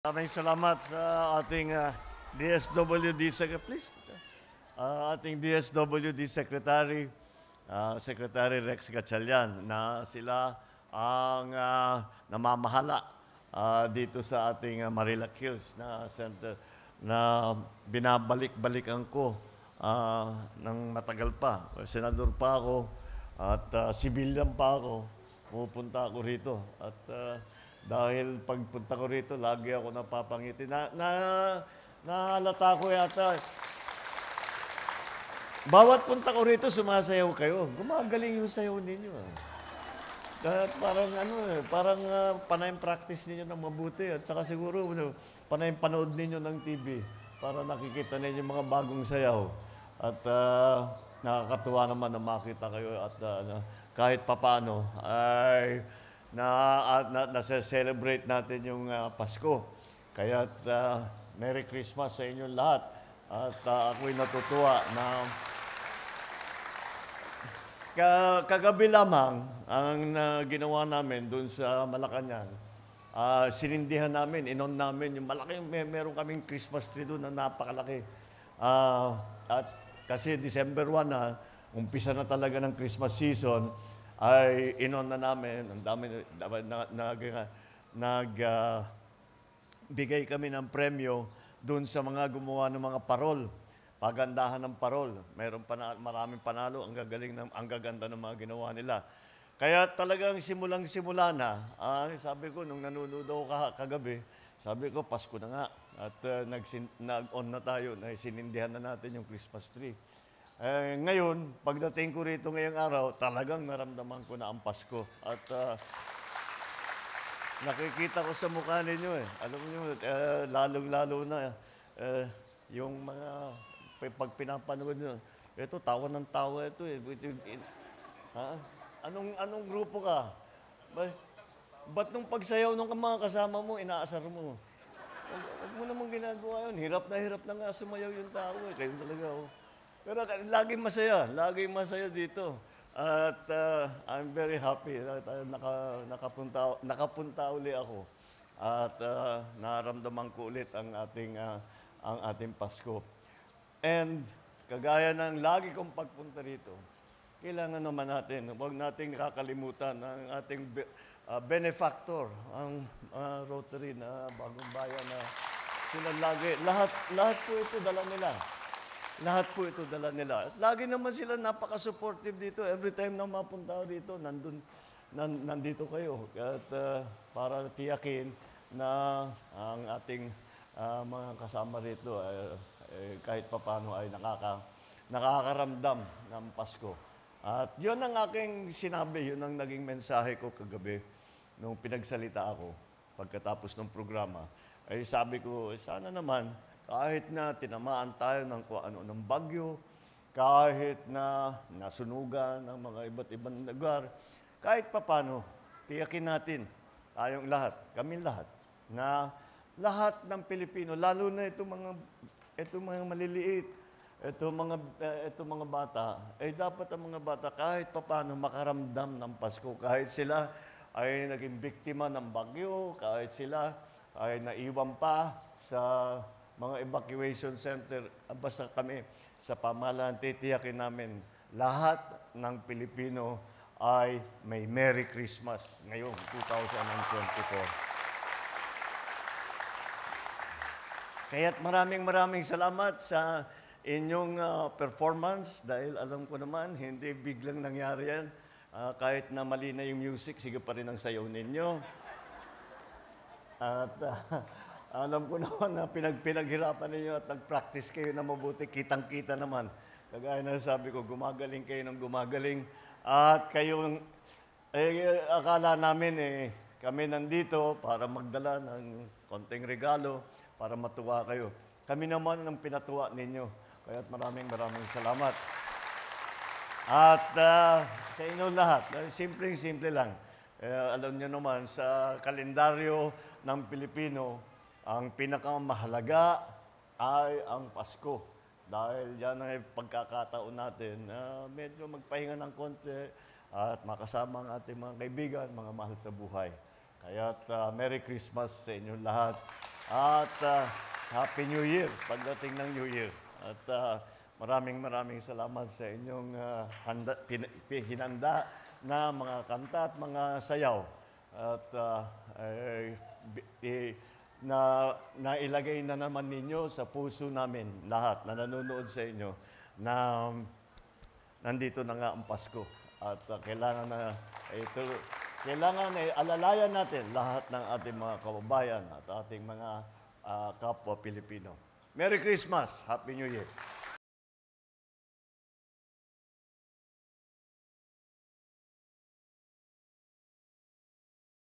Maraming salamat sa ating DSWD Secretary, please. Ating DSWD Secretary, Secretary Rex Gatchalian, na sila ang namamahala dito sa ating Marilac Hills na center na binabalik-balikan ko ng matagal pa. Senador pa ako at civilian pa ako. Pupunta ako rito at dahil pagpunta ko rito, lagi ako napapangiti. Nahalata ko yata. Bawat punta ko rito, sumasayaw kayo. Gumagaling yung sayaw ninyo. Parang panayang practice ninyo ng mabuti. At saka siguro, panayang panood ninyo ng TV para nakikita ninyo mga bagong sayaw. At nakakatuwa naman na makita kayo at kahit papano ay nasa-celebrate natin yung Pasko. Kaya Merry Christmas sa inyong lahat. At ako'y natutuwa na kagabi lamang ang ginawa namin doon sa Malacanang. Sinindihan namin, inon namin yung malaking, meron kaming Christmas tree doon na napakalaki. At kasi December 1 na, umpisa na talaga ng Christmas season, ay inon na namin, ang dami nagbigay kami ng premyo doon sa mga gumawa ng mga parol, pagandahan ng parol. Maraming panalo, ang gaganda ng mga ginawa nila. Kaya talagang simulang-simula na, sabi ko, nung nanonood ako kagabi, sabi ko, Pasko na nga. At nag-on na tayo, sinindihan na natin yung Christmas tree. Ngayon, pagdating ko rito ngayong araw, talagang naramdaman ko na ang Pasko. At nakikita ko sa mukha ninyo Alam niyo, lalong-lalo na yung mga pag pinapanood nyo. Ito, tawa ng tawa ito Anong grupo ka? Ba't nung pagsayaw ng mga kasama mo, inaasar mo? Huwag mo namang ginagawa yun. Hirap na nga sumayaw yung tao Kayo talaga Pero laging masaya dito. At I'm very happy na nakapunta uli ako. At naramdaman ko ulit ang ating Pasko. And kagaya ng lagi kong pagpunta rito, kailangan naman natin, huwag nating kakalimutan ang ating benefactor, ang Rotary na Bagong Bayan na sila lagi. Lahat po ito dala nila. Lahat po ito dala nila. At lagi naman sila napaka-supportive dito. Every time na mapunta ako dito, nandito kayo. At para tiyakin na ang ating mga kasama rito kahit papano ay nakakaramdam ng Pasko. At yun ang aking sinabi, yun ang naging mensahe ko kagabi nung pinagsalita ako pagkatapos ng programa. Ay sabi ko, sana naman, kahit na tinamaan tayo ng bagyo, kahit na nasunugan ng mga iba't ibang lugar, kahit papano, tiyakin natin, tayong lahat, kaming lahat, na lahat ng Pilipino, lalo na itong mga maliliit, itong mga bata, ay dapat ang mga bata kahit papano makaramdam ng Pasko, kahit sila ay naging biktima ng bagyo, kahit sila ay naiwan pa sa mga evacuation center, basta kami sa pamahalaan, titiyakin namin lahat ng Pilipino ay may Merry Christmas ngayong 2024. Kaya't maraming salamat sa inyong performance dahil alam ko naman, hindi biglang nangyari yan. Kahit na mali na yung music, sige pa rin ang sayaw ninyo. At alam ko naman na pinaghirapan ninyo at nag-practice kayo na mabuti, kitang-kita naman. Kagaya na sabi ko, gumagaling kayo ng gumagaling. At kayong, akala namin kami nandito para magdala ng konting regalo, para matuwa kayo. Kami naman ang pinatuwa ninyo. Kaya maraming salamat. At sa inyo lahat, simpleng-simple lang. Alam niyo naman, sa kalendaryo ng Pilipino, ang pinakamahalaga ay ang Pasko. Dahil yan ay pagkakataon natin na medyo magpahinga ng konti at makasama ang ating mga kaibigan, mga mahal sa buhay. Kaya't Merry Christmas sa inyong lahat. At Happy New Year, pagdating ng New Year. At maraming salamat sa inyong hinanda na mga kanta at mga sayaw. At nailagay na naman ninyo sa puso namin lahat na nanonood sa inyo na nandito na nga ang Pasko. At kailangan alalayan natin lahat ng ating mga kababayan at ating mga kapwa Pilipino. Merry Christmas! Happy New Year!